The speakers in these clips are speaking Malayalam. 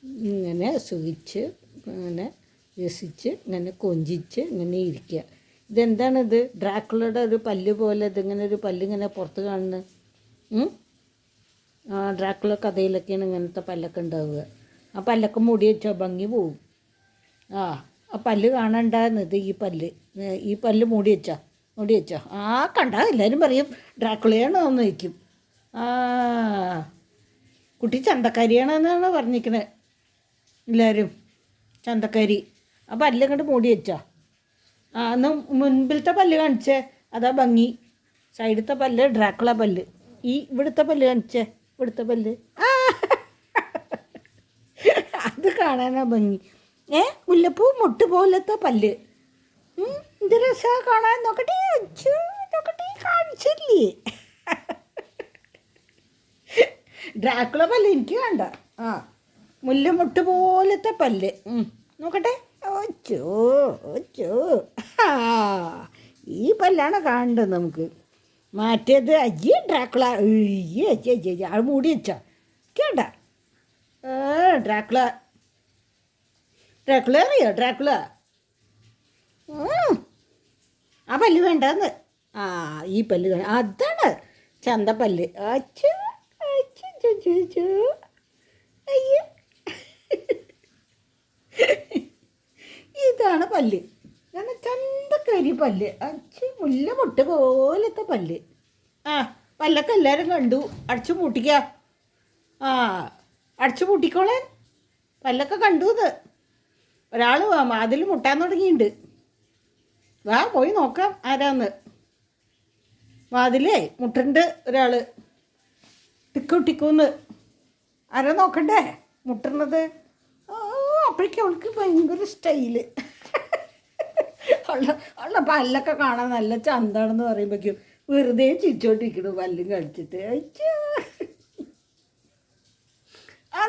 ഇങ്ങനെ സുഖിച്ച് ഇങ്ങനെ രസിച്ച് ഇങ്ങനെ കൊഞ്ചിച്ച് ഇങ്ങനെ ഇരിക്കുക. ഇതെന്താണിത്? ഡ്രാക്കുളയുടെ ഒരു പല്ല് പോലെ ഇതിങ്ങനെ ഒരു പല്ലിങ്ങനെ പുറത്ത് കാണുന്നത്. ഡ്രാക്കുള കഥയിലൊക്കെയാണ് ഇങ്ങനത്തെ പല്ലൊക്കെ ഉണ്ടാവുക. ആ പല്ലൊക്കെ മൂടി വെച്ചോ, ഭംഗി പോവും. ആ പല്ല് കാണണ്ടെന്നത് ഈ പല്ല് മൂടി വെച്ചോ. കണ്ട എല്ലാവരും പറയും ഡ്രാക്കുളയാണോ എന്ന് ചോദിക്കും. കുട്ടി ചന്തക്കാരിയാണെന്നാണ് പറഞ്ഞിരിക്കുന്നത് എല്ലാവരും. ചന്തക്കാരി. ആ പല്ല് അങ്ങോട്ട് മൂടി വെച്ചോ. ഒന്ന് മുൻപിലത്തെ പല്ല് കാണിച്ചേ, അതാ ഭംഗി. സൈഡത്തെ പല്ല് ഡ്രാക്കുള പല്ല്. ഇവിടുത്തെ പല്ല് കാണിച്ചേ, ഇവിടുത്തെ പല്ല്. അത് കാണാനാ ഭംഗി. മുല്ലപ്പൂ മുട്ട് പോലത്തെ പല്ല്. എന്ത് രസമാണ് കാണാൻ. നോക്കട്ടെ, കാണിച്ചില്ലേ? ഡ്രാക്കുള പല്ല് എനിക്ക് വേണ്ട. മുല്ലമുട്ട് പോലത്തെ പല്ല്. നോക്കട്ടെ. ഈ പല്ലാണ് കാണേണ്ടത് നമുക്ക്. മറ്റേത് ഡ്രാക്കുള. അത് മൂടി വെച്ചോ. കേണ്ട ഡ്രാക്കുള അറിയോ? ഡ്രാക്കുള ആ പല്ല് വേണ്ടെന്ന്. ഈ പല്ല് അതാണ് ചന്തപ്പല്ല്. അയ്യോ, ഇതാണ് പല്ല്. കാരണം ചന്തക്കരി പല്ല്. മുല്ല മുട്ട പോലത്തെ പല്ല്. പല്ലൊക്കെ എല്ലാവരും കണ്ടു. അടച്ചു പൂട്ടിക്ക. അടച്ചു പൂട്ടിക്കോളാൻ. പല്ലൊക്കെ കണ്ടു. ഒരാൾ അതിൽ മുട്ടാൻ തുടങ്ങിയിട്ടുണ്ട്. വാ പോയി നോക്കാം ആരാന്ന്. വാതിലേ മുട്ടുണ്ട് ഒരാൾ. ടിക്കൂന്ന് ആരാ നോക്കണ്ടേ മുട്ടുന്നത്. അപ്പോഴേക്കും അവൾക്ക് ഭയങ്കര സ്റ്റൈല്. ഉള്ള പല്ലൊക്കെ കാണാൻ നല്ല ചന്താണെന്ന് പറയുമ്പോഴേക്കും വെറുതെ ചിരിച്ചോണ്ടിരിക്കണു പല്ലും കഴിച്ചിട്ട്.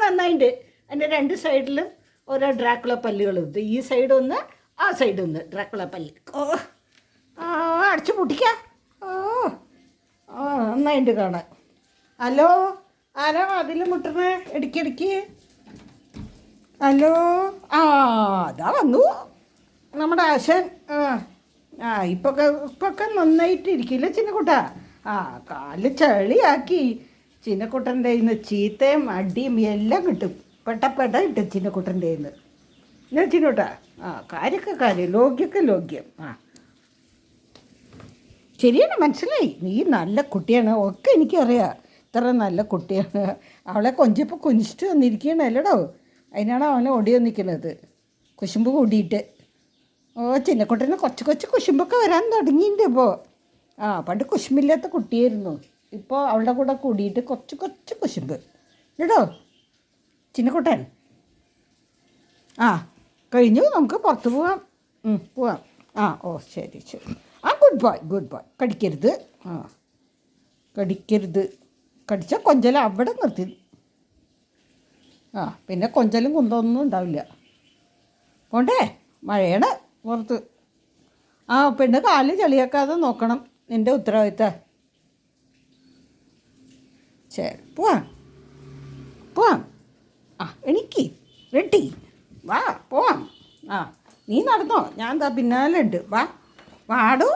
നന്നായിട്ട്. എൻ്റെ രണ്ട് സൈഡിലും ഓരോ ഡ്രാക്കുള പല്ലുകളുണ്ട്. ഈ സൈഡ് ഒന്ന്, ആ സൈഡ് ഒന്ന് ഡ്രാക്കുള പല്ല്. അടച്ചു പൊട്ടിക്ക. നന്നായിട്ട് കാണാൻ. ഹലോ, ആരാ അതിൽ മുട്ടണേ? ഇടയ്ക്കിടയ്ക്ക്. ഹലോ. അതാ വന്നു നമ്മുടെ ആശാൻ. ഇപ്പൊക്കെ നന്നായിട്ടിരിക്കില്ല ചിന്നക്കുട്ടാ. കാല് ചളിയാക്കി. ചിന്നക്കുട്ടൻ്റെ ഇന്ന് ചീത്തയും അടിയും എല്ലാം കിട്ടും. പെട്ട കിട്ടും ചിന്നക്കുട്ടൻ്റെ ഇന്ന്. ഞാൻ ചിന്നക്കുട്ടാ. കാര്യമൊക്കെ ലോഗ്യം. ശരിയാണ്, മനസ്സിലായി. നീ നല്ല കുട്ടിയാണ്. ഒക്കെ എനിക്കറിയാം ഇത്ര നല്ല കുട്ടിയാണ്. അവളെ കൊഞ്ചിപ്പോൾ കുനിച്ചിട്ട് വന്നിരിക്കുകയാണ് അല്ലടോ. അതിനാണ് അവനെ ഓടി വന്നിരിക്കുന്നത് കുശുമ്പ് കൂടിയിട്ട്. ചിന്നക്കുട്ടന് കൊച്ചു കുശുമ്പൊക്കെ വരാൻ തുടങ്ങിയിട്ടുണ്ട് ഇപ്പോൾ. പണ്ട് കുശുമ്പില്ലാത്ത കുട്ടിയായിരുന്നു. ഇപ്പോൾ അവളുടെ കൂടെ കൂടിയിട്ട് കൊച്ചു കുശുമ്പ് കേട്ടോ ചിന്നക്കുട്ടൻ. കഴിഞ്ഞു. നമുക്ക് പുറത്ത് പോവാം. ശരി. Good boy. കടിക്കരുത്. കടിച്ചാൽ കൊഞ്ചല അവിടെ നിർത്തി. പിന്നെ കൊഞ്ചലും കുന്തമൊന്നും ഉണ്ടാവില്ല. പോണ്ടേ, മഴയാണ് പുറത്ത്. പെണ്ണ് കാല് ചളിയാക്കാതെ നോക്കണം. നിൻ്റെ ഉത്തരവാദിത്തം. ശരി, പോവാം. എനിക്ക് റെഡി. വാ പോവാം. നീ നടന്നോ, ഞാൻ എന്താ പിന്നാലെ ഉണ്ട്. വാടോ.